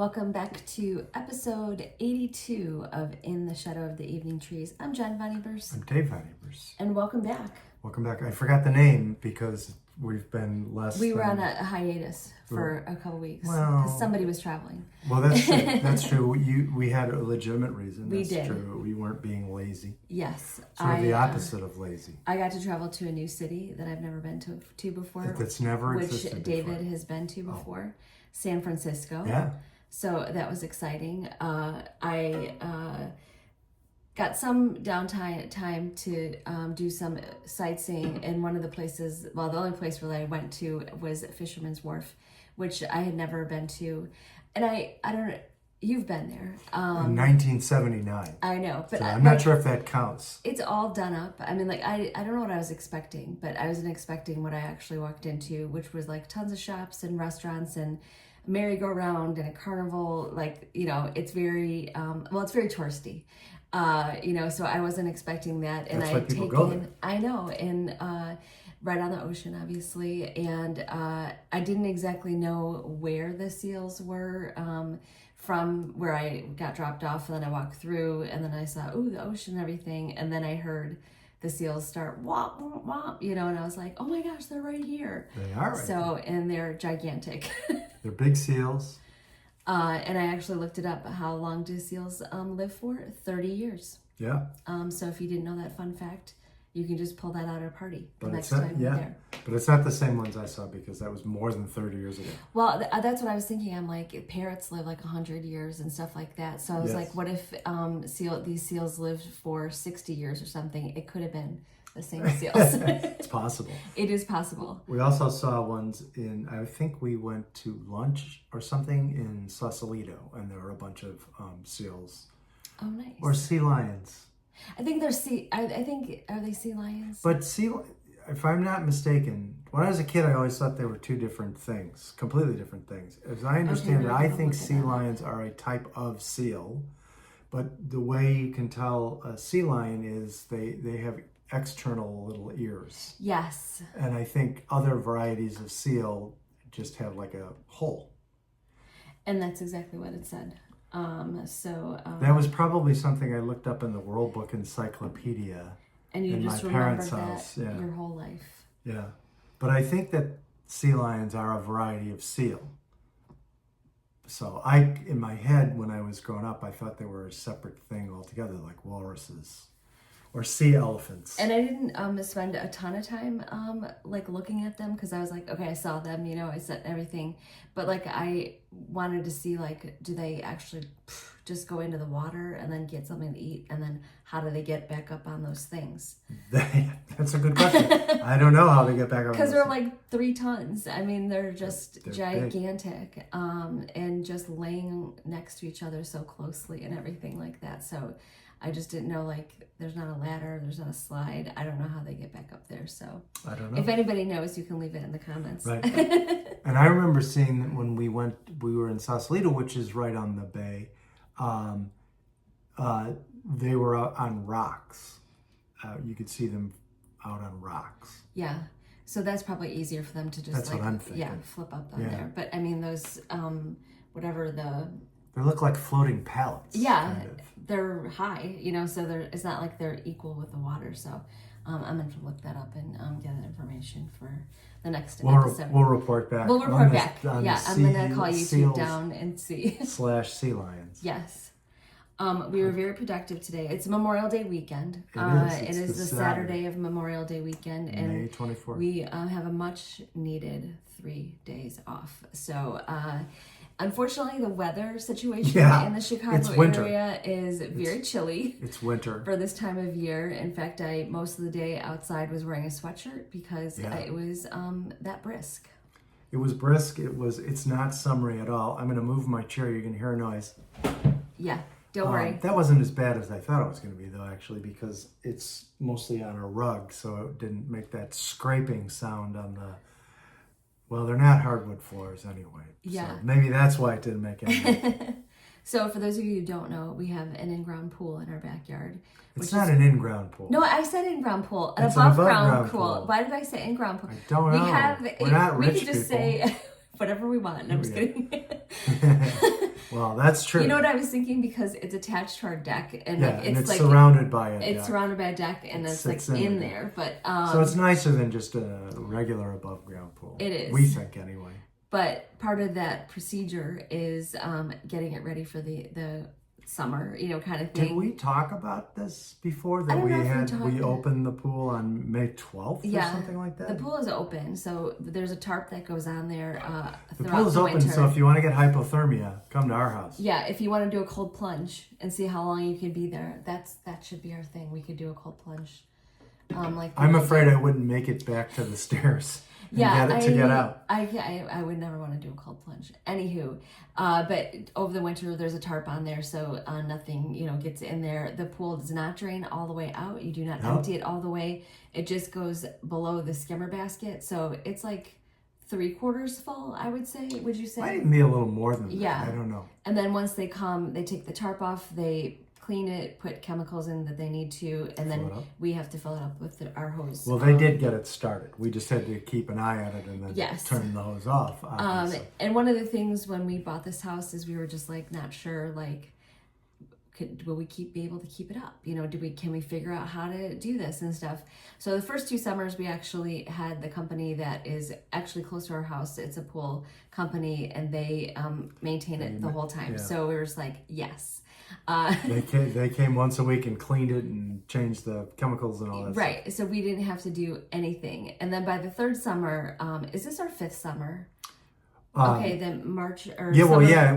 Welcome back to episode 82 of In the Shadow of the Evening Trees. I'm Jenn Von Ebers. I'm Dave Von Ebers. And welcome back. Welcome back. I forgot the name because we've been less We were on a hiatus for a couple weeks Well, because somebody was traveling. Well, that's true. That's true. We had a legitimate reason. We That's did. true. We weren't being lazy. Yes. Sort of the opposite of lazy. I got to travel to a new city that I've never been to before. That's never existed Which David before. has been to before. San Francisco. Yeah. So that was exciting. I got some downtime to do some sightseeing in one of the places. Well, the only place really I went to was Fisherman's Wharf, which I had never been to. And I don't know, you've been there. In 1979. I know, but So I'm not sure if that counts. It's all done up. I mean, like, I don't know what I was expecting, but I wasn't expecting what I actually walked into, which was like tons of shops and restaurants and merry-go-round and a carnival. Like, you know, it's very it's very touristy, so I wasn't expecting that. And That's I why had people go there. I know, and right on the ocean, obviously, and I didn't exactly know where the seals were from where I got dropped off, and then I walked through, and then I saw the ocean and everything, and then I heard the seals start womp, womp, womp, and I was like, oh my gosh, they're right here. They are right there. And they're gigantic. They're big seals. And I actually looked it up. How long do seals live for? 30 years. Yeah. So if you didn't know that fun fact, you can just pull that out at a party the But next it's not, time you're there. But it's not the same ones I saw because that was more than 30 years ago. Well, that's what I was thinking. I'm like, parrots live like 100 years and stuff like that. So I was Yes. like, what if these seals lived for 60 years or something? It could have been the same seals. It's possible. It is possible. We also saw ones I think we went to lunch or something in Sausalito, and there were a bunch of seals. Oh, nice. Or sea lions. I think they're are they sea lions? But if I'm not mistaken, when I was a kid, I always thought they were two different things, completely different things. As I understand it, I think sea lions are a type of seal, but the way you can tell a sea lion is they have external little ears. Yes. And I think other varieties of seal just have like a hole. And that's exactly what it said. That was probably something I looked up in the World Book Encyclopedia. And you in just my remembered parents' house. that Yeah. your whole life. Yeah. But I think that sea lions are a variety of seal. So in my head, when I was growing up, I thought they were a separate thing altogether, like walruses or sea elephants. And I didn't spend a ton of time like looking at them because I was like, okay, I saw them, I said everything, but like I wanted to see, like, do they actually just go into the water and then get something to eat, and then how do they get back up on those things? That's a good question. I don't know how they get back up. Because they're like 3 tons. I mean, they're just they're gigantic, and just laying next to each other so closely and everything like that. So I just didn't know, like, there's not a ladder, there's not a slide. I don't know how they get back up there. So I don't know. If anybody knows, you can leave it in the comments. Right. And I remember seeing when we were in Sausalito, which is right on the bay. They were out on rocks. You could see them out on rocks. Yeah. So that's probably easier for them to just, That's like, what I'm thinking. yeah, flip up on there. But I mean, those, whatever They look like floating pallets. yeah, kind of. they're high, so it's not like they're equal with the water. So I'm going to look that up and get that information for the next episode. We'll report back. We'll report back. On Yeah, I'm going to call YouTube down and see. / sea lions. Yes. We were very productive today. It's Memorial Day weekend. It is. It is the Saturday of Memorial Day weekend. And May 24th. we have a much needed 3 days off. So unfortunately, the weather situation in the Chicago area is very chilly. It's winter. For this time of year. In fact, I most of the day outside was wearing a sweatshirt because it was that brisk. It was brisk. It's not summery at all. I'm going to move my chair. You're going to hear a noise. Yeah. Don't worry. That wasn't as bad as I thought it was going to be, though, actually, because it's mostly on a rug, so it didn't make that scraping sound on the... Well, they're not hardwood floors anyway. Yeah. So maybe that's why it didn't make any noise. So for those of you who don't know, we have an in-ground pool in our backyard. It's not an in-ground pool. No, I said in-ground pool. An It's an above-ground pool. pool. Why did I say in-ground pool? I don't know. We're not we rich can just people. say whatever we want. No, I'm just kidding. Well, that's true. You know what I was thinking? Because it's attached to our deck, and Yeah, like and it's like surrounded by it. it's surrounded by a deck, and it's like in there. But so it's nicer than just a regular above ground pool. It is. We think anyway. But part of that procedure is getting it ready for the summer, kind of thing. Did we talk about this before? That we opened the pool on May 12th or something like that? The pool is open, so there's a tarp that goes on there the throughout pool is open, winter. so if you want to get hypothermia, come to our house. Yeah, if you want to do a cold plunge and see how long you can be there, that should be our thing. We could do a cold plunge. I'm afraid I wouldn't make it back to the stairs. To get out. I would never want to do a cold plunge. Anywho, but over the winter there's a tarp on there, so nothing gets in there. The pool does not drain all the way out. You do not empty it all the way. It just goes below the skimmer basket, so it's like 3/4 full, I would say. Would you say? Might even be a little more than that. Yeah. I don't know. And then once they come, they take the tarp off. They clean it, put chemicals in that they need to, and then we have to fill it up with our hose. Well, they did get it started. We just had to keep an eye on it and then turn the hose off. And one of the things when we bought this house is we were just like not sure, like, will we be able to keep it up? Can we figure out how to do this and stuff? So the first 2 summers we actually had the company that is actually close to our house. It's a pool company, and they maintain it the whole time. Yeah. So we were just like, yes. They came once a week and cleaned it and changed the chemicals and all that right stuff. So we didn't have to do anything. And then by the 3rd summer, is this our 5th summer? Okay, then March or it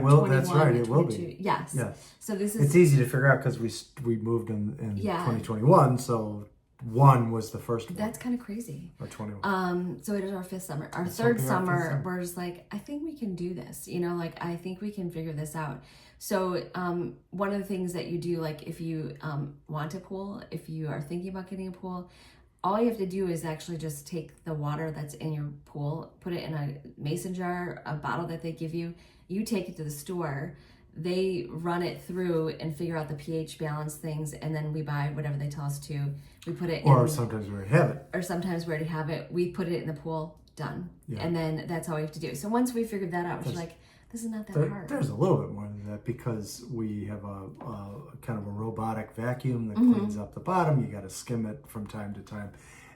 will. That's right, it will be. Yes. So this is. It's easy to figure out because we moved in 2021, so 1 was the first one. That's kind of crazy. Or 21. So it is our 5th summer. Our 3rd summer, we're just like, I think we can do this. I think we can figure this out. So one of the things that you do, like if you want a pool, if you are thinking about getting a pool, all you have to do is actually just take the water that's in your pool, put it in a mason jar, a bottle that they give you. You take it to the store. They run it through and figure out the pH balance things, and then we buy whatever they tell us to. We put it in. Or sometimes we already have it. Or sometimes we already have it. We put it in the pool, done. Yeah. And then that's all we have to do. So once we figured that out, we're like, this is not that hard. There's a little bit more than that because we have a kind of a robotic vacuum that cleans up the bottom. You got to skim it from time to time.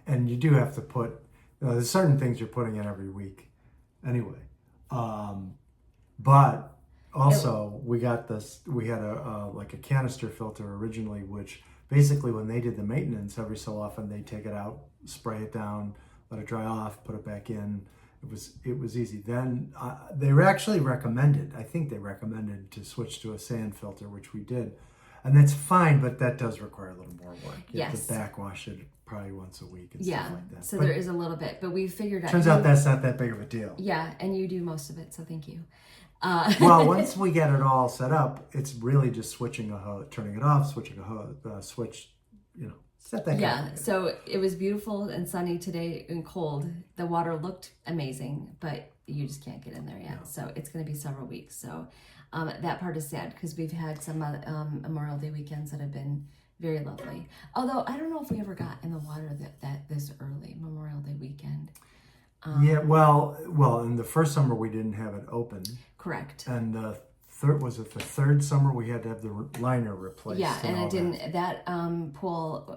And you do have to put, there's certain things you're putting in every week anyway. But also we had like a canister filter originally, which basically when they did the maintenance every so often, they take it out, spray it down, let it dry off, put it back in. It was easy. Then they were actually recommended. I think they recommended to switch to a sand filter, which we did, and that's fine. But that does require a little more work. You have to backwash it probably once a week and stuff like that. So there is a little bit, but we figured out. Turns out that's not that big of a deal. Yeah, and you do most of it, so thank you. Well, once we get it all set up, it's really just switching a hose, turning it off, switching a hose, switch. Set that so it was beautiful and sunny today and cold. The water looked amazing, but you just can't get in there yet. No. So it's going to be several weeks. So that part is sad because we've had some Memorial Day weekends that have been very lovely. Although I don't know if we ever got in the water that this early, Memorial Day weekend. Well, in the first summer we didn't have it open. Correct. And the third summer we had to have the liner replaced? Yeah, and it didn't. That pool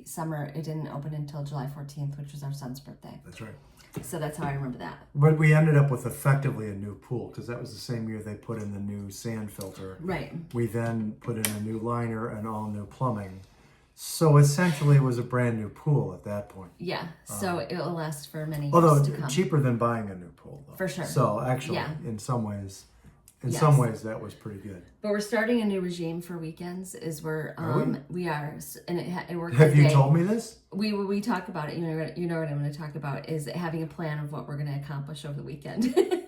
summer it didn't open until July 14th, which was our son's birthday. That's right. So that's how I remember that. But we ended up with effectively a new pool because that was the same year they put in the new sand filter. Right. We then put in a new liner and all new plumbing. So essentially it was a brand new pool at that point. Yeah, so it will last for many years to come. Cheaper than buying a new pool, though. For sure. So actually, in some ways that was pretty good. But we're starting a new regime for weekends. We are, and it worked. Have you told me this? We talk about it. You know what I'm going to talk about is having a plan of what we're going to accomplish over the weekend.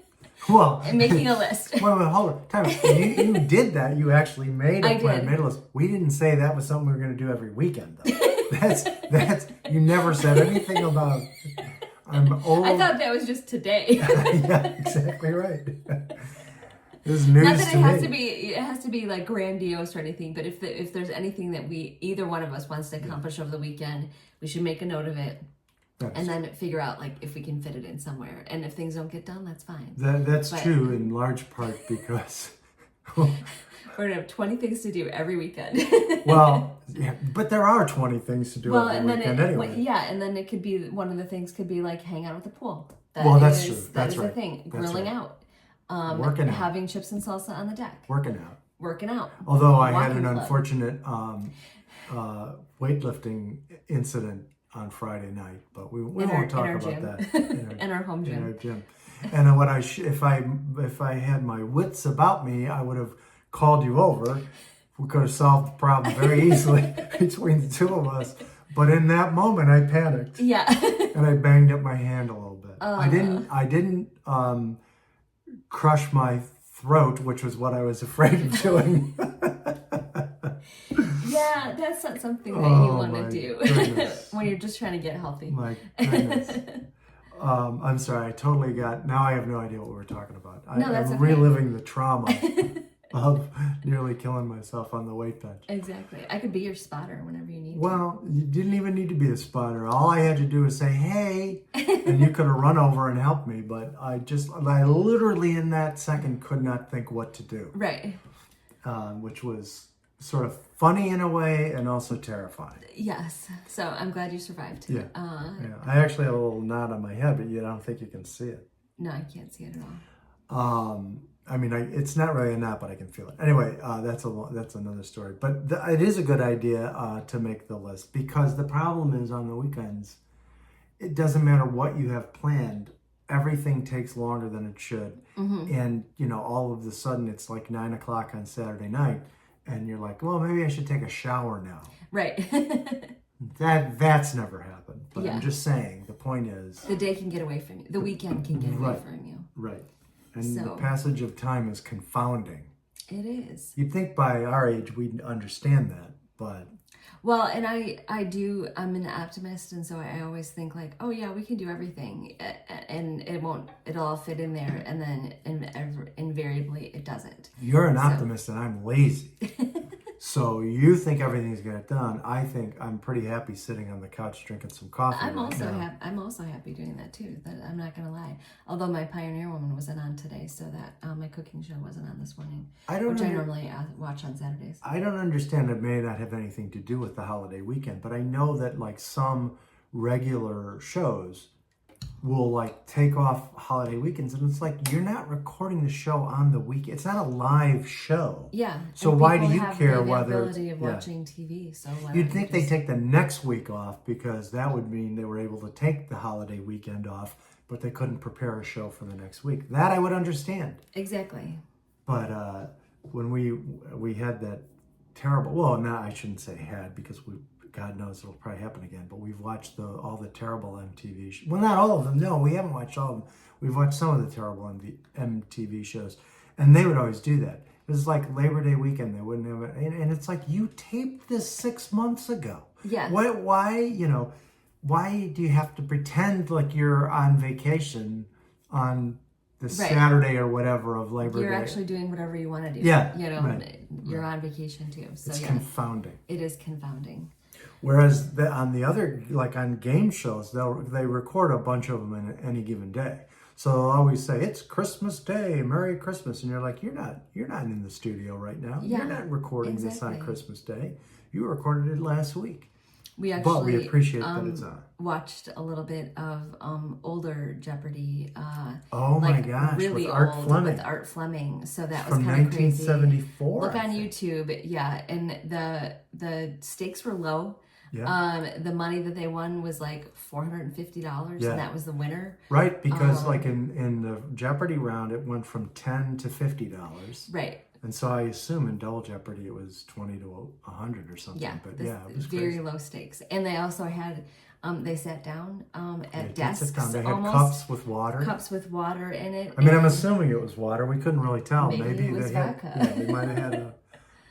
Well, and making a list. Wait, hold on. Time out. You did that. You actually made a plan, made a list. We didn't say that was something we were going to do every weekend, though. That's. You never said anything about. I'm old. I thought that was just today. Yeah, exactly right. This is news Not that to me. it has to be like grandiose or anything, but if there's anything that either one of us wants to accomplish over the weekend, we should make a note of it. And then figure out like if we can fit it in somewhere. And if things don't get done, that's fine. That's true in large part because We're gonna have 20 things to do every weekend. Well, yeah, but there are 20 things to do every weekend anyway. And then it could be, one of the things could be like hang out at the pool. That's true. That That's is right. a thing. That's Grilling right. out. Working out. Having chips and salsa on the deck. Working out. Although Although I had an unfortunate weightlifting incident on Friday night, but we won't talk about that. In our home gym. In our gym. And what if I had my wits about me, I would have called you over. We could have solved the problem very easily between the two of us. But in that moment, I panicked. Yeah. And I banged up my hand a little bit. I didn't crush my throat, which was what I was afraid of doing. Yeah, that's not something that you want to do when you're just trying to get healthy. My goodness. I'm sorry, now I have no idea what we were talking about. That's I'm reliving the trauma of nearly killing myself on the weight bench. Exactly. I could be your spotter whenever you need to. Well, you didn't even need to be the spotter. All I had to do was say, hey, and you could have run over and helped me. But I literally in that second could not think what to do. Right. Which was sort of funny in a way and also terrifying. Yes. So I'm glad you survived. Yeah. I actually have a little knot on my head, but I don't think you can see it. No, I can't see it at all. It's not really a knot, but I can feel it. Anyway, that's another story. But it is a good idea to make the list, because the problem is on the weekends, it doesn't matter what you have planned. Everything takes longer than it should. Mm-hmm. And, all of a sudden it's like 9 o'clock on Saturday night and you're like, well, maybe I should take a shower now. Right. That's never happened. But yeah. I'm just saying, the point is, the day can get away from you. The weekend can get away from you. Right. And the passage of time is confounding. It is. You'd think by our age we'd understand that, but... Well, and I'm an optimist, and so I always think like, oh yeah, we can do everything, and it'll all fit in there, and then invariably it doesn't. You're an optimist and I'm lazy. So you think everything's gonna get done. I think I'm pretty happy sitting on the couch drinking some coffee. I'm also happy doing that too. That I'm not gonna lie. Although my Pioneer Woman wasn't on today, so that my cooking show wasn't on this morning, which I normally watch on Saturdays. I don't understand. It may not have anything to do with the holiday weekend, but I know that like some regular shows will like take off holiday weekends, and it's like you're not recording the show on the weekend. It's not a live show. Yeah. So why do you care the whether ability of watching TV? So you'd think they take the next week off, because that would mean they were able to take the holiday weekend off, but they couldn't prepare a show for the next week. That I would understand. Exactly. But when we had that terrible, well, no, I shouldn't say had, because God knows it'll probably happen again, but we've watched all the terrible MTV shows. Well, not all of them. No, we haven't watched all of them. We've watched some of the terrible MTV shows, and they would always do that. It was like Labor Day weekend. They wouldn't have it, and it's like, you taped this 6 months ago. Yeah. Why do you have to pretend like you're on vacation on the Saturday or whatever of Labor Day? You're actually doing whatever you want to do. Yeah. You're on vacation too. So it's confounding. It is confounding. Whereas on the other, like on game shows, they record a bunch of them in any given day. So they'll always say, it's Christmas Day, Merry Christmas. And you're like, you're not in the studio right now. Yeah, you're not recording this on Christmas Day. You recorded it last week. But we appreciate that it's on. Watched a little bit of older Jeopardy. Oh my gosh, really with Art old Fleming. With Art Fleming. So that was from kind of crazy. 1974. Look on YouTube, yeah, and the stakes were low. Yeah. The money that they won was like $450, and that was the winner. Right, because like in the Jeopardy round, it went from $10 to $50. Right. And so I assume in Double Jeopardy it was 20 to 100 or something. Yeah, but it was very crazy. low stakes. And they also had, they sat down at desks. They had almost, cups with water. Cups with water in it. I mean, I'm assuming it was water. We couldn't really tell. Maybe it was vodka. They might have had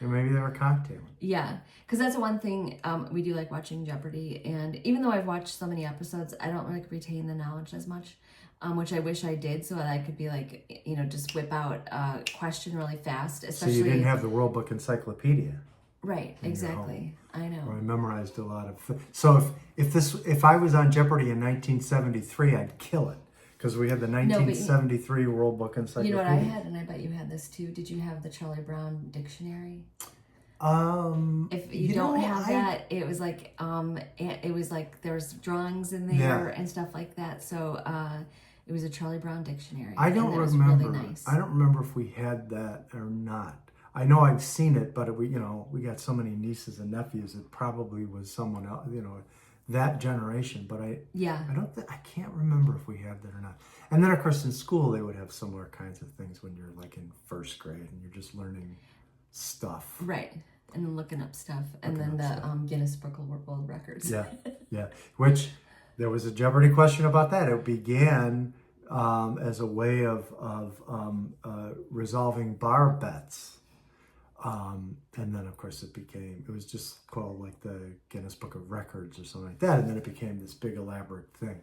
maybe they were cocktailing. Yeah, because that's one thing we do like watching Jeopardy. And even though I've watched so many episodes, I don't like retain the knowledge as much. Which I wish I did, so that I could be like, just whip out a question really fast. Especially, so you didn't have the World Book Encyclopedia. Right, exactly. I know. Or I memorized a lot of. So if I was on Jeopardy in 1973, I'd kill it, Because we had the No, but 1973 World Book Encyclopedia. you know what I had, and I bet you had this too. Did you have the Charlie Brown dictionary? If you don't have that, it was like there was drawings in there and stuff like that. So it was a Charlie Brown dictionary. I don't and remember. Was really nice. I don't remember if we had that or not. I know I've seen it, but we got so many nieces and nephews. It probably was someone else, that generation. But I can't remember if we had that or not. And then of course in school they would have similar kinds of things when you're like in first grade and you're just learning stuff. Right. And then looking up stuff. And then the Guinness Book of World Records. Yeah. Which there was a Jeopardy question about that. It began as a way of resolving bar bets. And then of course it was just called like the Guinness Book of Records or something like that. And then it became this big elaborate thing.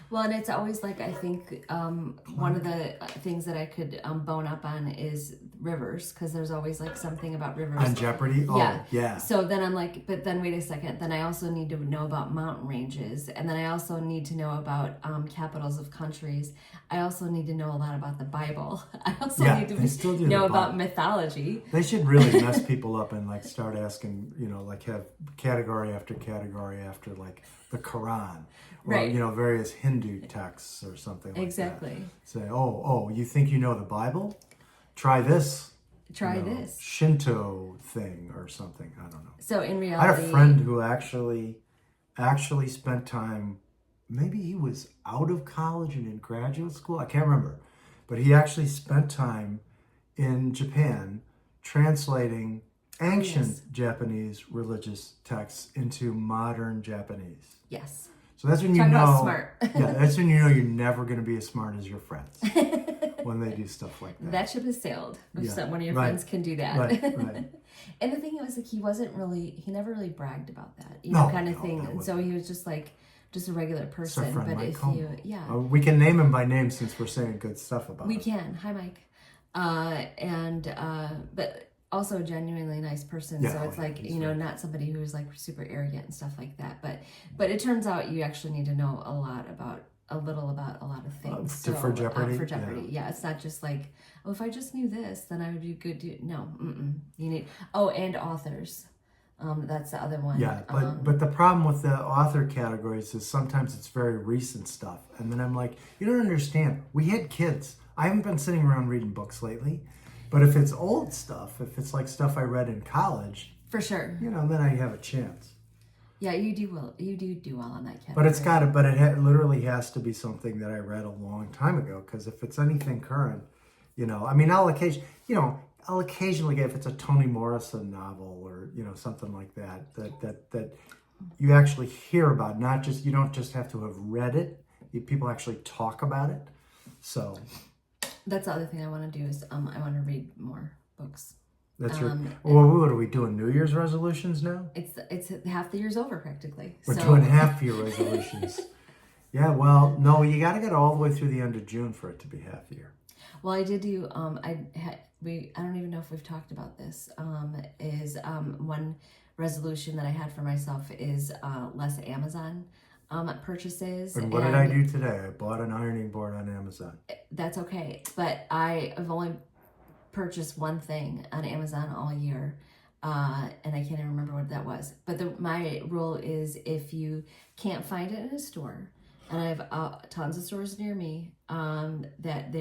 Well, and it's always like, I think one of the things that I could bone up on is rivers, because there's always like something about rivers. On Jeopardy? Oh, yeah. So then I'm like, but then wait a second. Then I also need to know about mountain ranges. And then I also need to know about capitals of countries. I also need to know a lot about the Bible. I also need to know about mythology. They should really mess people up and like start asking, like have category after like the Quran. Or, various Hindu texts or something like that. Exactly. Say, you think you know the Bible? Try this. This. Shinto thing or something. I don't know. So in reality... I had a friend who actually spent time, maybe he was out of college and in graduate school. I can't remember. But he actually spent time in Japan translating ancient Japanese religious texts into modern Japanese. Yes. So that's when smart. That's when you're never going to be as smart as your friends when they do stuff like that. That ship has sailed. If one of your friends can do that. Right. And the thing was, like, he never really bragged about that, kind of thing. And so he was just like, just a regular person. But Mike if you, we can name him by name since we're saying good stuff about him. We can. Hi, Mike. But also a genuinely nice person, so it's like not somebody who's like super arrogant and stuff like that. But it turns out you actually need to know a lot about a lot of things. For Jeopardy? For Jeopardy, yeah. It's not just like, if I just knew this, then I would be good to... No, you need... and authors. That's the other one. Yeah, but the problem with the author categories is sometimes it's very recent stuff. And then I'm like, you don't understand. We had kids. I haven't been sitting around reading books lately. But if it's old stuff, if it's like stuff I read in college... For sure. Then I have a chance. Yeah, you do well. You do well on that category. But it's got to... But it literally has to be something that I read a long time ago. Because if it's anything current, I'll occasionally get, if it's a Toni Morrison novel or, something like that you actually hear about. You don't just have to have read it. People actually talk about it. So... That's the other thing I want to do is I want to read more books. That's right. Well, what are we doing? New Year's resolutions now? It's half the year's over practically. We're doing half-year resolutions. Yeah, well, no, you got to get all the way through the end of June for it to be half year. Well, I did do. I don't even know if we've talked about this. One resolution that I had for myself is less Amazon purchases. And what did I do today? I bought an ironing board on Amazon. That's okay, but I have only purchased one thing on Amazon all year, and I can't even remember what that was. But my rule is, if you can't find it in a store, and I have tons of stores near me that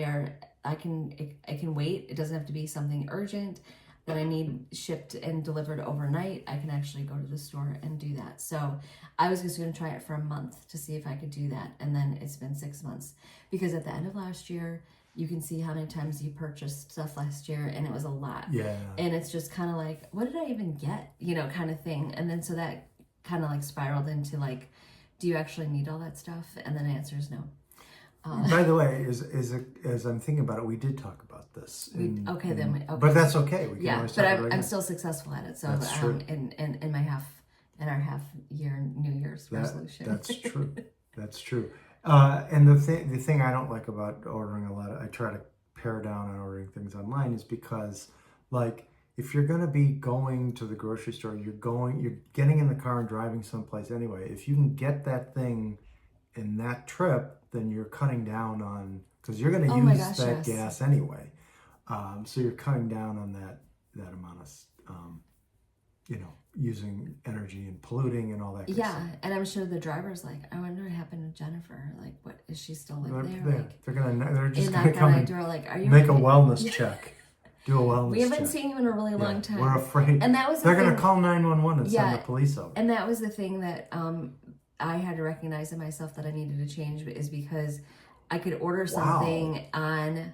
I can wait. It doesn't have to be something urgent that I need shipped and delivered overnight. I can actually go to the store and do that. So I was just going to try it for a month to see if I could do that. And then it's been 6 months, because at the end of last year, you can see how many times you purchased stuff last year, and it was a lot. Yeah. And it's just kind of like, what did I even get? kind of thing. And then so that kind of like spiraled into like, do you actually need all that stuff? And then the answer is no. By the way, as I'm thinking about it, we did talk about this. Okay. But that's okay. We can always talk about it. I'm still successful at it. So that's true. In our half year New Year's resolution. That's true. That's true. And the thing I don't like about ordering a lot, I try to pare down on ordering things online, is because, like, if you're going to be going to the grocery store, you're getting in the car and driving someplace anyway. If you can get that thing in that trip, then you're cutting down on, because you're going to Oh my use gosh, that yes. gas anyway. So you're cutting down on that amount of, using energy and polluting and all that. Yeah, and I'm sure the driver's like, I wonder what happened to Jennifer. Like, what is she still live there? Like, They're just knock going to on come my and door, like, are you make a okay? wellness check. Do a wellness check. We haven't seen you in a really long time. We're afraid. And that was they're going to call 911 and send the police over. And that was the thing that I had to recognize in myself that I needed to change, is because I could order something on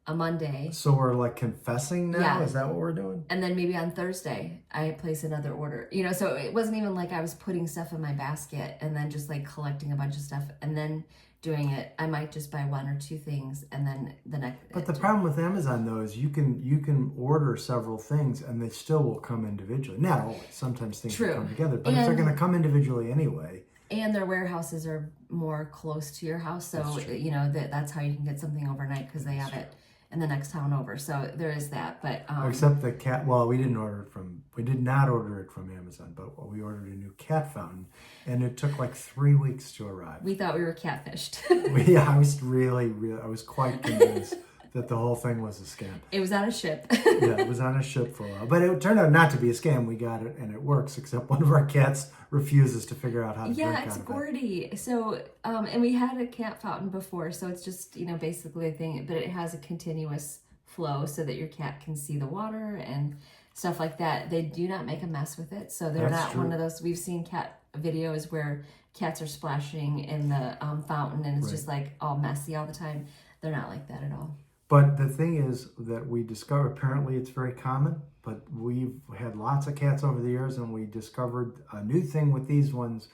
a Monday. So we're like confessing now? Yeah. Is that what we're doing? And then maybe on Thursday, I place another order. So it wasn't even like I was putting stuff in my basket and then just like collecting a bunch of stuff and then doing it. I might just buy one or two things and then the next. But the problem with Amazon though is you can order several things and they still will come individually. Not always. Sometimes things will come together. But if they're going to come individually anyway. And their warehouses are more close to your house, so that's how you can get something overnight, because they have it in the next town over. So there is that. But except the cat. Well, we did not order it from Amazon, but we ordered a new cat fountain, and it took like 3 weeks to arrive. We thought we were catfished. I was really, I was quite convinced that the whole thing was a scam. It was on a ship. Yeah, it was on a ship for a while. But it turned out not to be a scam. We got it, and it works, except one of our cats refuses to figure out how to drink out of it. Yeah, it's Gordy. So, and we had a cat fountain before, so it's just, basically a thing, but it has a continuous flow so that your cat can see the water and stuff like that. They do not make a mess with it, so they're not one of those. We've seen cat videos where cats are splashing in the fountain, and it's just like all messy all the time. They're not like that at all. But the thing is that we discovered, apparently it's very common, but we've had lots of cats over the years, and we discovered a new thing with these ones,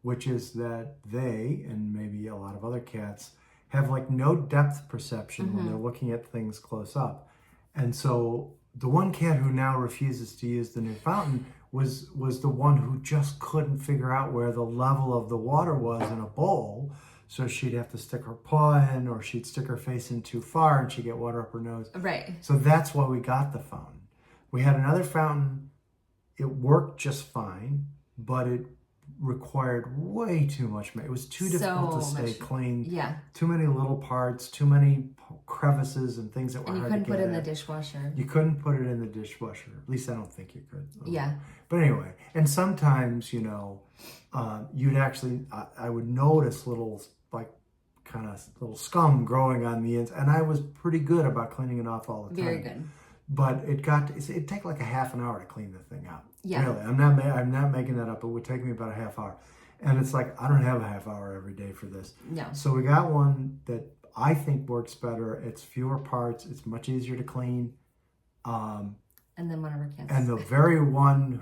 which is that they, and maybe a lot of other cats, have like no depth perception when they're looking at things close up. And so the one cat who now refuses to use the new fountain was the one who just couldn't figure out where the level of the water was in a bowl. So she'd have to stick her paw in, or she'd stick her face in too far and she'd get water up her nose. Right. So that's why we got the fountain. We had another fountain. It worked just fine, but it required way too much. It was too difficult to stay clean. Yeah. Too many little parts, too many crevices and things that were hard to get And you couldn't put it in the dishwasher. You couldn't put it in the dishwasher. At least I don't think you could. Yeah. But anyway, and sometimes, you'd actually, I would notice little, kind of little scum growing on the ends, and I was pretty good about cleaning it off all the time. Very good. But it'd take like a half an hour to clean the thing out. Yeah. Really, I'm not making that up. It would take me about a half hour, and it's like I don't have a half hour every day for this. No. So we got one that I think works better. It's fewer parts. It's much easier to clean. And then one of our cats. And the very one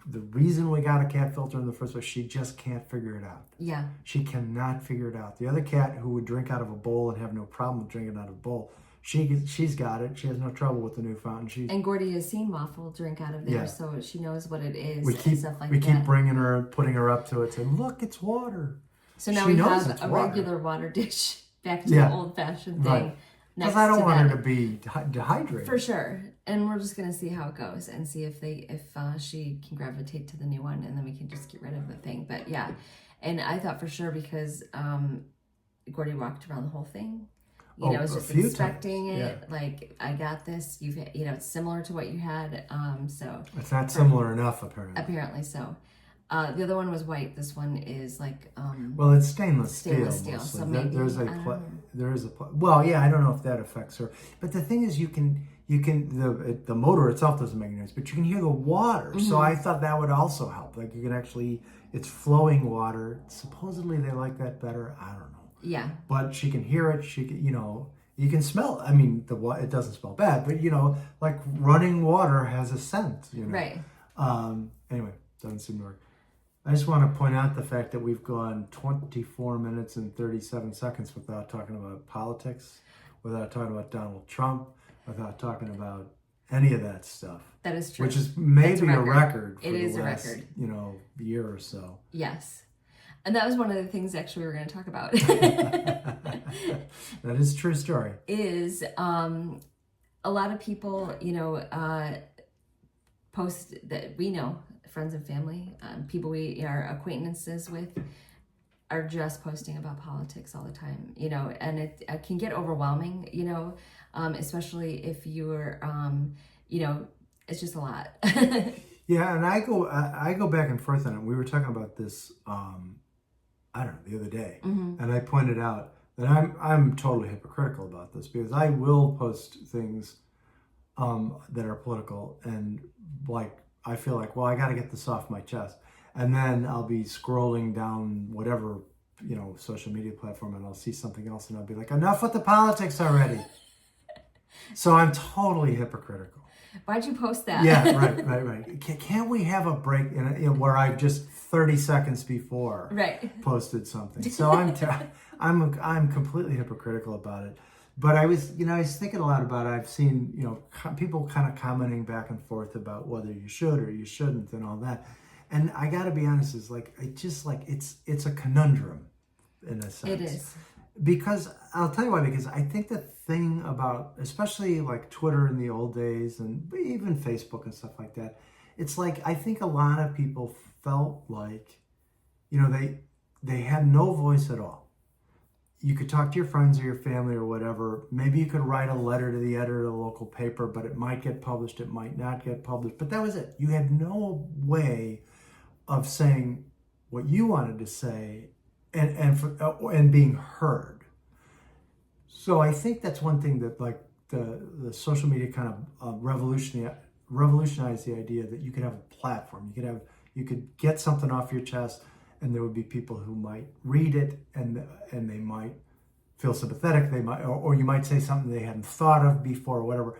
the reason we got a cat filter in the first place, she just can't figure it out. Yeah. She cannot figure it out. The other cat who would drink out of a bowl and have no problem with drinking out of a bowl, she's got it. She has no trouble with the new fountain. And Gordy has seen Waffle drink out of there, so she knows what it is and stuff like that. We keep bringing her, putting her up to it, saying, look, it's water. So now we have a regular water dish, back to the old-fashioned thing. Right. Because I don't want her to be dehydrated. For sure. And we're just going to see how it goes and see if she can gravitate to the new one, and then we can just get rid of the thing. But yeah, and I thought for sure, because Gordy walked around the whole thing. Was just inspecting it. Yeah. Like, I got this. It's similar to what you had. So it's not similar enough, apparently. Apparently so. The other one was white. This one is like well, it's stainless steel. Mostly. So maybe there is a well, yeah, I don't know if that affects her. But the thing is, the motor itself doesn't make any noise, but you can hear the water. Mm-hmm. So I thought that would also help. Like, you can actually, it's flowing water. Supposedly they like that better. I don't know. Yeah. But she can hear it. She can, you can smell. I mean, it doesn't smell bad, but like running water has a scent. Right. Anyway, doesn't seem to work. I just want to point out the fact that we've gone 24 minutes and 37 seconds without talking about politics, without talking about Donald Trump, without talking about any of that stuff. That is true. Which is maybe a record for the last, record. Year or so. Yes. And that was one of the things actually we were going to talk about. That is a true story. Is a lot of people, post that we know, friends and family, people we are acquaintances with, are just posting about politics all the time, and it can get overwhelming, especially if you're, it's just a lot. Yeah, and I go back and forth on it. We were talking about this, I don't know, the other day, and I pointed out that I'm totally hypocritical about this because I will post things that are political, and like I feel like, well, I got to get this off my chest, and then I'll be scrolling down whatever social media platform, and I'll see something else, and I'll be like, enough with the politics already. So I'm totally hypocritical. Why'd you post that? Yeah, right. Can't we have a break where I've just 30 seconds before posted something? So I'm completely hypocritical about it. But I was thinking a lot about it. I've seen people kind of commenting back and forth about whether you should or you shouldn't and all that. And I got to be honest, it's a conundrum in a sense. It is. Because I'll tell you why. Because I think the thing about, especially like Twitter in the old days and even Facebook and stuff like that, it's like I think a lot of people felt like, they had no voice at all. You could talk to your friends or your family or whatever. Maybe you could write a letter to the editor of the local paper, but it might get published, it might not get published. But that was it. You had no way of saying what you wanted to say and being heard. So I think that's one thing that like the social media kind of revolutionized the idea that you could have a platform. You could get something off your chest, and there would be people who might read it and they might feel sympathetic. They might, or you might say something they hadn't thought of before, or whatever,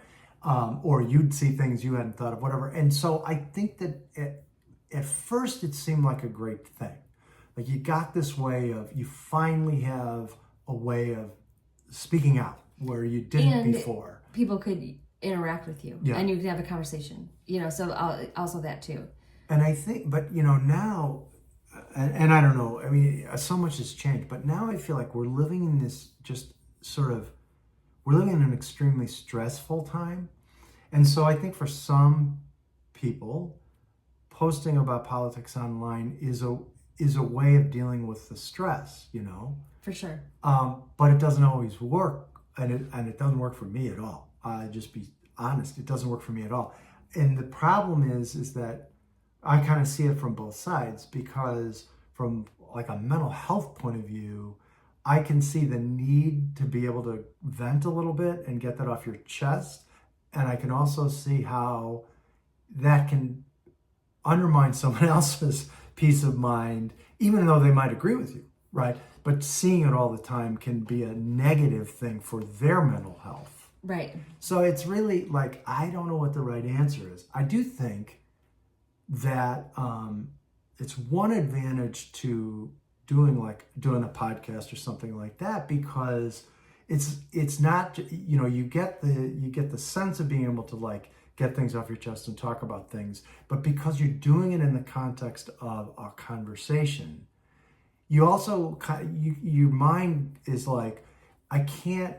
or you'd see things you hadn't thought of, whatever. And so I think that at first it seemed like a great thing. Like you got this way of, you finally have a way of speaking out where you didn't before. People could interact with you, and you could have a conversation. So also that too. And I think, but now. And I don't know, I mean, so much has changed, but now I feel like we're living in this we're living in an extremely stressful time. And so I think for some people, posting about politics online is a way of dealing with the stress, For sure. But it doesn't always work, and it doesn't work for me at all. Just be honest, it doesn't work for me at all. And the problem is that I kind of see it from both sides, because from like a mental health point of view, I can see the need to be able to vent a little bit and get that off your chest. And I can also see how that can undermine someone else's peace of mind, even though they might agree with you, right? But seeing it all the time can be a negative thing for their mental health. Right. So it's really like, I don't know what the right answer is. I do think that it's one advantage to doing a podcast or something like that, because it's not, you get the sense of being able to like get things off your chest and talk about things, but because you're doing it in the context of a conversation, you also your mind is like, I can't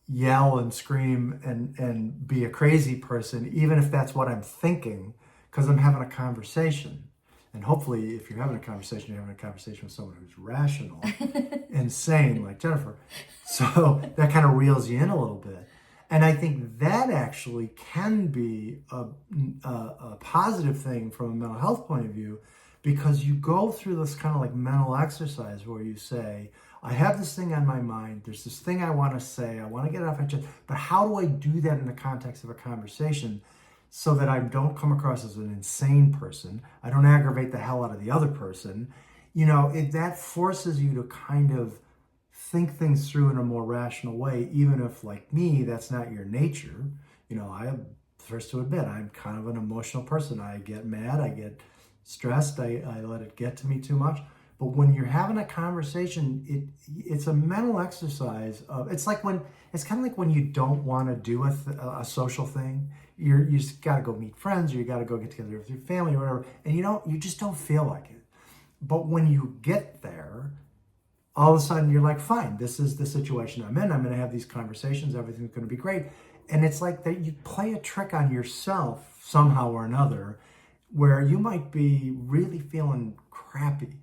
yell and scream and be a crazy person, even if that's what I'm thinking, because I'm having a conversation. And hopefully, if you're having a conversation, you're having a conversation with someone who's rational and sane, like Jennifer. So that kind of reels you in a little bit. And I think that actually can be a positive thing from a mental health point of view, because you go through this kind of like mental exercise where you say, I have this thing on my mind, there's this thing I want to say, I want to get it off my chest, but how do I do that in the context of a conversation so that I don't come across as an insane person, I don't aggravate the hell out of the other person? That forces you to kind of think things through in a more rational way, even if, like me, that's not your nature. I'm first to admit, I'm kind of an emotional person. I get mad, I get stressed, I let it get to me too much. But when you're having a conversation, it's a mental exercise of, it's kind of like when you don't want to do a social thing. You just got to go meet friends, or you got to go get together with your family or whatever, and you just don't feel like it. But when you get there, all of a sudden you're like, fine, this is the situation I'm in. I'm going to have these conversations. Everything's going to be great. And it's like that you play a trick on yourself somehow or another, where you might be really feeling crappy,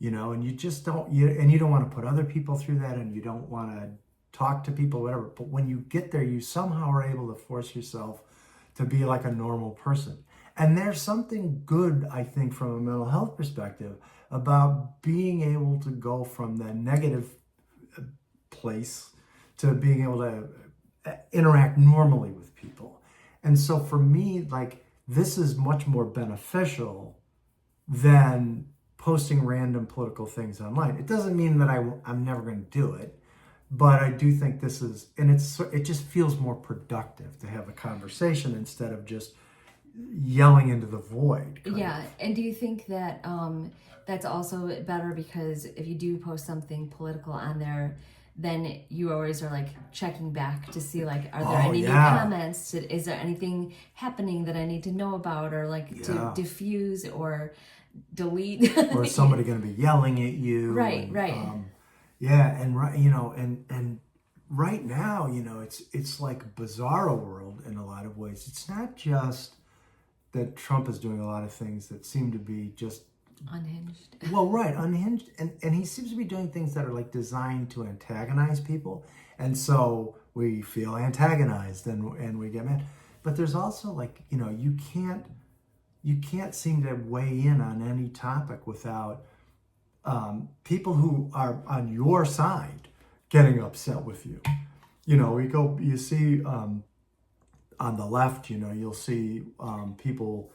and you just don't, and you don't want to put other people through that, and you don't want to talk to people, whatever. But when you get there, you somehow are able to force yourself to be like a normal person. And there's something good, I think, from a mental health perspective about being able to go from the negative place to being able to interact normally with people. And so for me, like, this is much more beneficial than posting random political things online. It doesn't mean that I'm never going to do it, but I do think this is, and it just feels more productive to have a conversation instead of just yelling into the void. Yeah, and do you think that that's also better because if you do post something political on there, then you always are like checking back to see like, are there any new comments? Is there anything happening that I need to know about, or like to diffuse or delete? Or is somebody going to be yelling at you? Right. And and right now, it's like bizarro world in a lot of ways. It's not just that Trump is doing a lot of things that seem to be just unhinged. Well, right, unhinged, and he seems to be doing things that are like designed to antagonize people, and so we feel antagonized and we get mad. But there's also like, you can't seem to weigh in on any topic without people who are on your side getting upset with you. You see on the left, you'll see people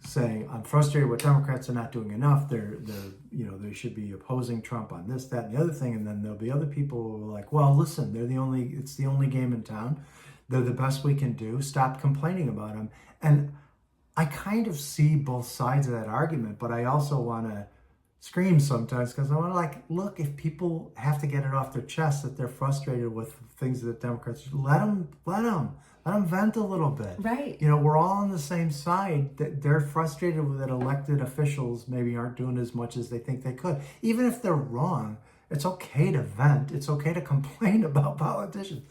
saying, I'm frustrated with Democrats are not doing enough. They should be opposing Trump on this, that, and the other thing. And then there'll be other people who are like, well, listen, it's the only game in town. They're the best we can do. Stop complaining about them. And I kind of see both sides of that argument, but I also want to scream sometimes because I want to look, if people have to get it off their chest that they're frustrated with things that Democrats, let them vent a little bit. Right. We're all on the same side. That they're frustrated with that elected officials maybe aren't doing as much as they think they could. Even if they're wrong, it's okay to vent. It's okay to complain about politicians.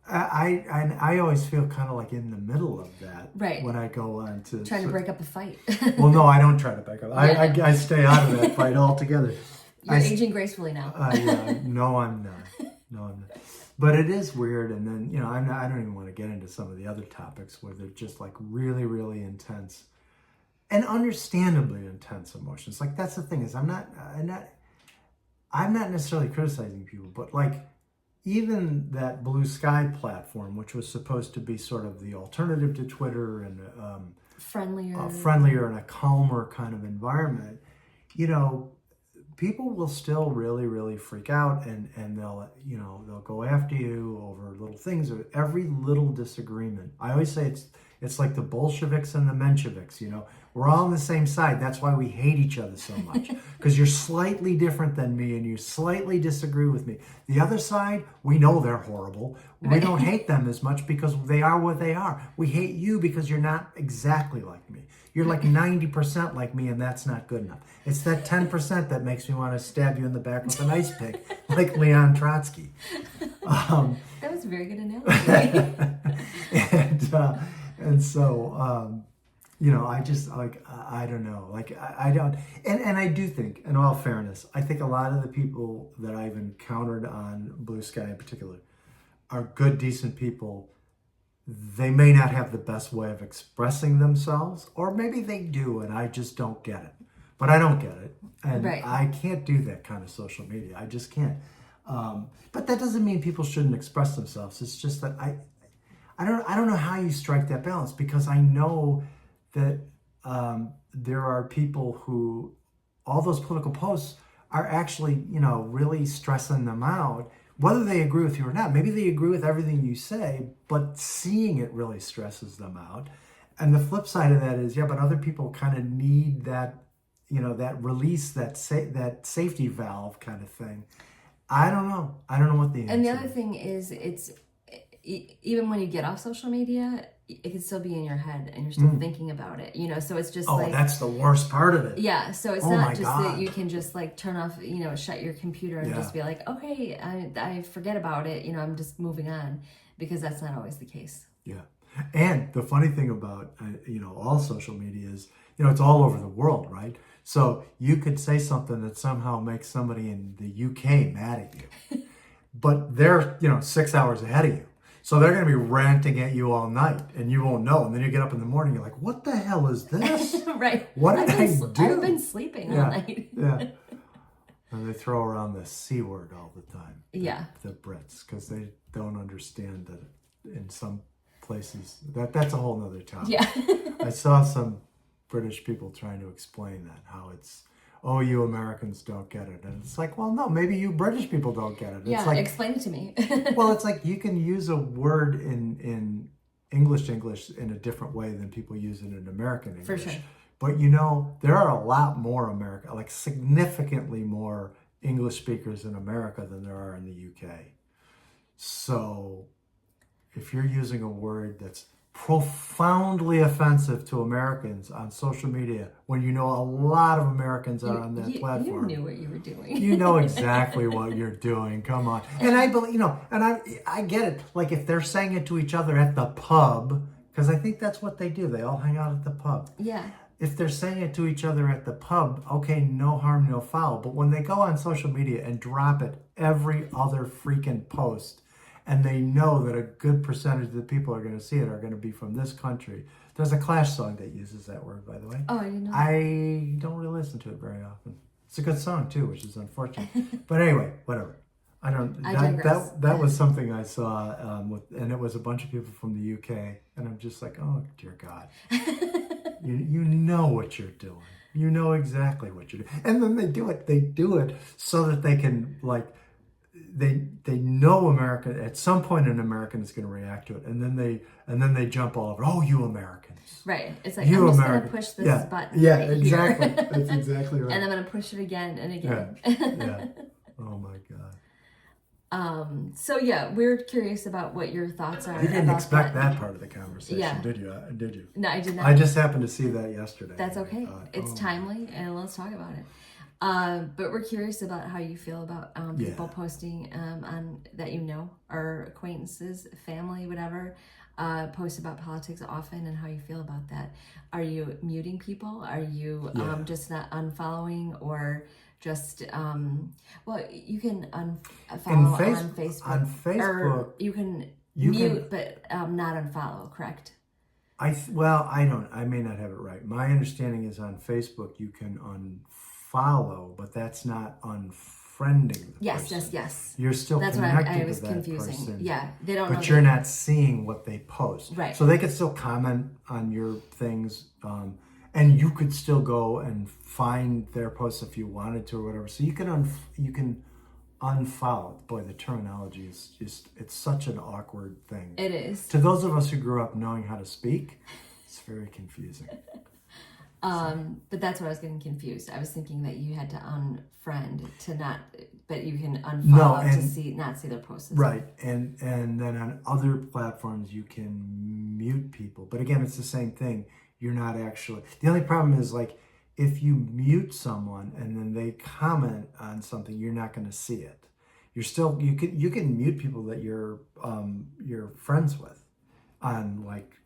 I always feel kind of like in the middle of that. Right. When I go on to trying to break up a fight. Well, no, I don't try to break up. Yeah. I stay out of that fight altogether. You're aging gracefully now. No, I'm not. But it is weird, and then I don't even want to get into some of the other topics where they're just like really, really intense, and understandably intense emotions. Like that's the thing is I'm not necessarily criticizing people, but like even that Blue Sky platform, which was supposed to be sort of the alternative to Twitter and friendlier and a calmer kind of environment, people will still really, really freak out and they'll go after you over little things or every little disagreement. I always say it's like the Bolsheviks and the Mensheviks, we're all on the same side. That's why we hate each other so much, because you're slightly different than me and you slightly disagree with me. The other side, we know they're horrible. We don't hate them as much because they are what they are. We hate you because you're not exactly like me. You're like 90% like me, and that's not good enough. It's that 10% that makes me want to stab you in the back with an ice pick, like Leon Trotsky. That was a very good analogy. and so, I just I don't know. I don't, and I do think, in all fairness, I think a lot of the people that I've encountered on Blue Sky in particular are good, decent people. They may not have the best way of expressing themselves, or maybe they do, and I just don't get it. But I don't get it, and right. I can't do that kind of social media. I just can't. But that doesn't mean people shouldn't express themselves. It's just that I don't know how you strike that balance, because I know that there are people who all those political posts are actually, really stressing them out. Whether they agree with you or not, maybe they agree with everything you say, but seeing it really stresses them out. And the flip side of that is, but other people kind of need that, that release, that safety valve kind of thing. I don't know what the answer is. And the other thing is, it's even when you get off social media, it can still be in your head and you're still thinking about it, so it's just that's the worst part of it. Yeah, so it's not just that you can just turn off, shut your computer and just be like, okay, I forget about it, I'm just moving on, because that's not always the case. Yeah. And the funny thing about, all social media is, it's all over the world, right? So you could say something that somehow makes somebody in the UK mad at you, but they're, 6 hours ahead of you. So they're going to be ranting at you all night and you won't know. And then you get up in the morning, you're like, what the hell is this? Right. What did I do? I've been sleeping all night. Yeah. And they throw around the C word all the time. Yeah. The Brits, because they don't understand that in some places, that's a whole nother topic. Yeah. I saw some British people trying to explain that, how it's, oh, you Americans don't get it. And it's like, well, no, maybe you British people don't get it. It's Yeah, like, explain it to me. well, it's like you can use a word in English in a different way than people use it in American English. For sure. But there are a lot more like significantly more English speakers in America than there are in the UK. So if you're using a word that's profoundly offensive to Americans on social media, when a lot of Americans are on that platform. You knew what you were doing. You know exactly what you're doing. Come on. And I believe, and I get it. Like if they're saying it to each other at the pub, because I think that's what they do. They all hang out at the pub. Yeah. If they're saying it to each other at the pub, okay, no harm, no foul. But when they go on social media and drop it every other freaking post, and they know that a good percentage of the people are going to see it are going to be from this country. There's a Clash song that uses that word, by the way. Oh, I didn't know. I don't really listen to it very often. It's a good song too, which is unfortunate. But anyway, whatever. I digress. That was something I saw, and it was a bunch of people from the UK, and I'm just like, oh dear God, you know what you're doing. You know exactly what you're doing, and then they do it. They do it so that they can They know America. At some point, an American is going to react to it, and then they jump all over. Oh, you Americans! Right. It's like I'm just going to push this button. Yeah, right exactly. Here. That's exactly right. And I'm going to push it again and again. Yeah. Oh my God. So yeah, we're curious about what your thoughts are. You didn't about expect that part of the conversation, Yeah. did you? Did you? No, I did not. I just happened to see that yesterday. That's okay. Thought, It's timely, and let's talk about it. But we're curious about how you feel about people posting on that or acquaintances, family, whatever, post about politics often, and how you feel about that. Are you muting people? Are you just not unfollowing, or just you can unfollow on Facebook. On Facebook, or you can mute, but not unfollow. Correct? I may not have it right. My understanding is on Facebook you can unfollow, but that's not unfriending the person. Yes. You're still that's connected what I was to that confusing. person. Yeah, they don't. But you're not seeing what they post, right? So they could still comment on your things, and you could still go and find their posts if you wanted to or whatever. So you can unfollow. Boy, the terminology is just—it's such an awkward thing. It is. To those of us who grew up knowing how to speak, it's very confusing. But that's what I was getting confused. I was thinking that you had to unfriend but you can unfollow to not see their posts. Right, and then on other platforms you can mute people. But again, it's the same thing. You're not actually. The only problem is if you mute someone and then they comment on something, you're not going to see it. You can mute people that you're friends with on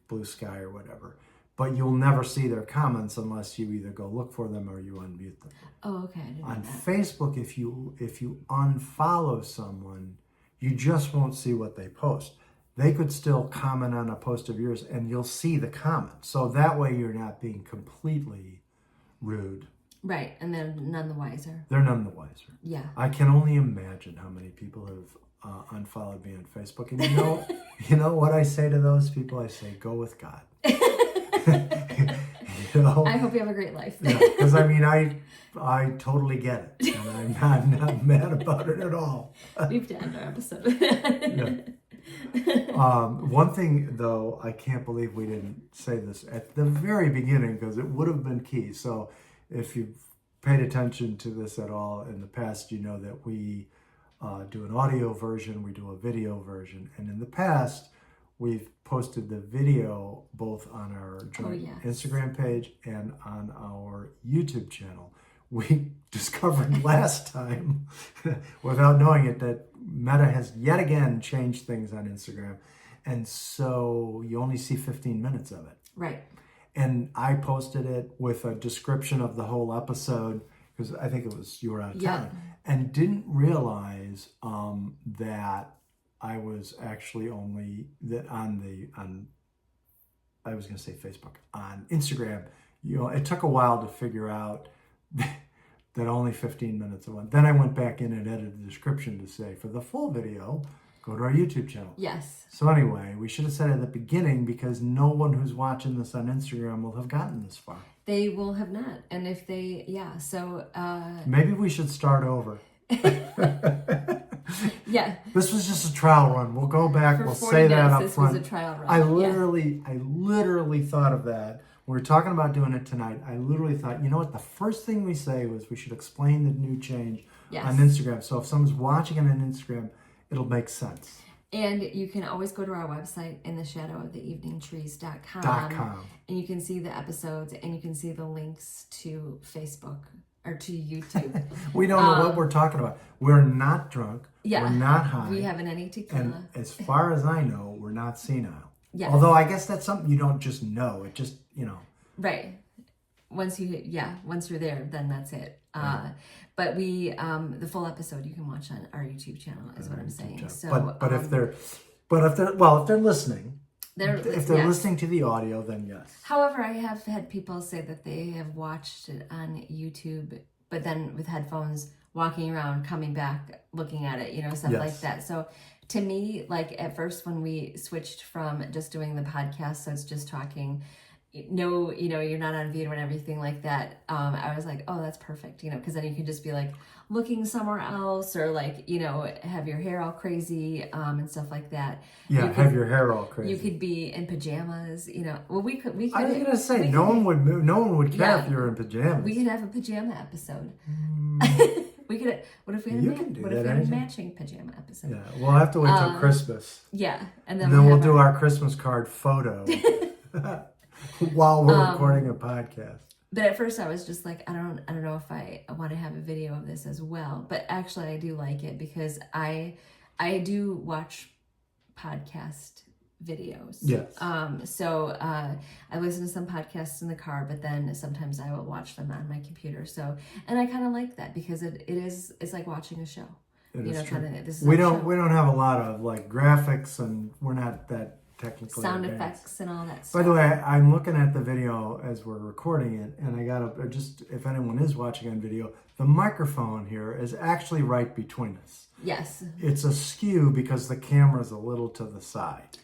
Blue Sky or whatever. But you'll never see their comments unless you either go look for them or you unmute them. Oh, okay. I didn't know On that. Facebook, if you unfollow someone, you just won't see what they post. They could still comment on a post of yours and you'll see the comment. So that way you're not being completely rude. Right, and they're none the wiser. They're none the wiser. Yeah. I can only imagine how many people have unfollowed me on Facebook. And you know what I say to those people? I say, go with God. I hope you have a great life. Because I totally get it, and I'm not mad about it at all. We've to end our episode. One thing though, I can't believe we didn't say this at the very beginning because it would have been key. So if you've paid attention to this at all in the past, you know that we do an audio version, we do a video version, and in the past we've posted the video both on our joint Instagram page and on our YouTube channel. We discovered last time, without knowing it, that Meta has yet again changed things on Instagram. And so you only see 15 minutes of it. Right. And I posted it with a description of the whole episode because I think it was you were out of town, and didn't realize that I was actually only that on I was going to say Facebook, on Instagram. It took a while to figure out that only 15 minutes of one. Then I went back in and edited the description to say for the full video, go to our YouTube channel. Yes. So anyway, we should have said it at the beginning because no one who's watching this on Instagram will have gotten this far. They will have not. And if they, so... maybe we should start over. Yeah. This was just a trial run. We'll go back. We'll say that up front. This was a trial run. I literally thought of that. We were talking about doing it tonight. I literally thought, you know what? The first thing we say was we should explain the new change on Instagram. So if someone's watching it on Instagram, it'll make sense. And you can always go to our website, intheshadowoftheeveningtrees.com. And you can see the episodes and you can see the links to Facebook or to YouTube. We don't know what we're talking about. We're not drunk. Yeah. We're not high. We haven't any tequila. And as far as I know, we're not senile. Yes. Although I guess that's something you don't just know. It just, Right. Once you're there, then that's it. But we, the full episode you can watch on our YouTube channel is what I'm saying. So, but if they're listening, if they're listening to the audio, then yes. However, I have had people say that they have watched it on YouTube, but then with headphones, walking around, coming back, looking at it, stuff like that. So to me, like at first when we switched from just doing the podcast, so it's just talking, no, you're not on video and everything like that. I was like, oh, that's perfect, because then you can just be like looking somewhere else or like, have your hair all crazy and stuff like that. Yeah, have your hair all crazy. You could be in pajamas, Well, we could. I was gonna say no one would care if you're in pajamas. We could have a pajama episode. We could. What if we had a matching pajama episode? Yeah, we'll have to wait till Christmas. Yeah, and then we'll do our Christmas card photo. While we're recording a podcast. But at first I was just like, I don't know if I want to have a video of this as well. But actually I do like it because I do watch podcast videos. Yes. So I listen to some podcasts in the car, but then sometimes I will watch them on my computer. So, and I kind of like that because it's like watching a show. We don't have a lot of like graphics, and we're not that technically sound advanced. Effects and all that stuff. By the way, I'm looking at the video as we're recording it, and I gotta just, if anyone is watching on video, the microphone here is actually right between us. Yes. It's askew because the camera's a little to the side.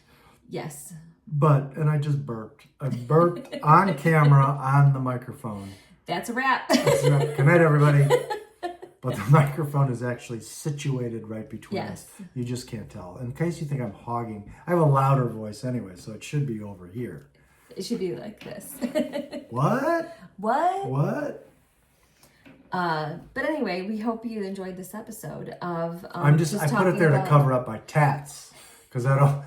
Yes. And I just burped. I burped on camera on the microphone. That's a wrap. That's a wrap. Good night, everybody. But the microphone is actually situated right between us. You just can't tell. In case you think I'm hogging, I have a louder voice anyway, so it should be over here. It should be like this. What? But anyway, we hope you enjoyed this epised of. I put it there to cover up my tats because I don't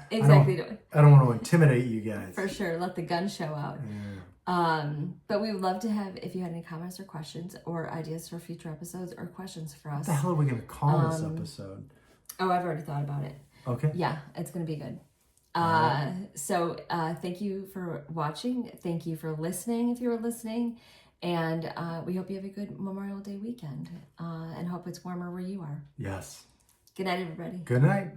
want to intimidate you guys. For sure, let the gun show out. Yeah. But we would love to have, if you had any comments or questions or ideas for future episodes or questions for us. What the hell are we going to call this episode? Oh, I've already thought about it. Okay. Yeah, it's going to be good. So thank you for watching. Thank you for listening if you were listening. And we hope you have a good Memorial Day weekend and hope it's warmer where you are. Yes. Good night, everybody. Good night.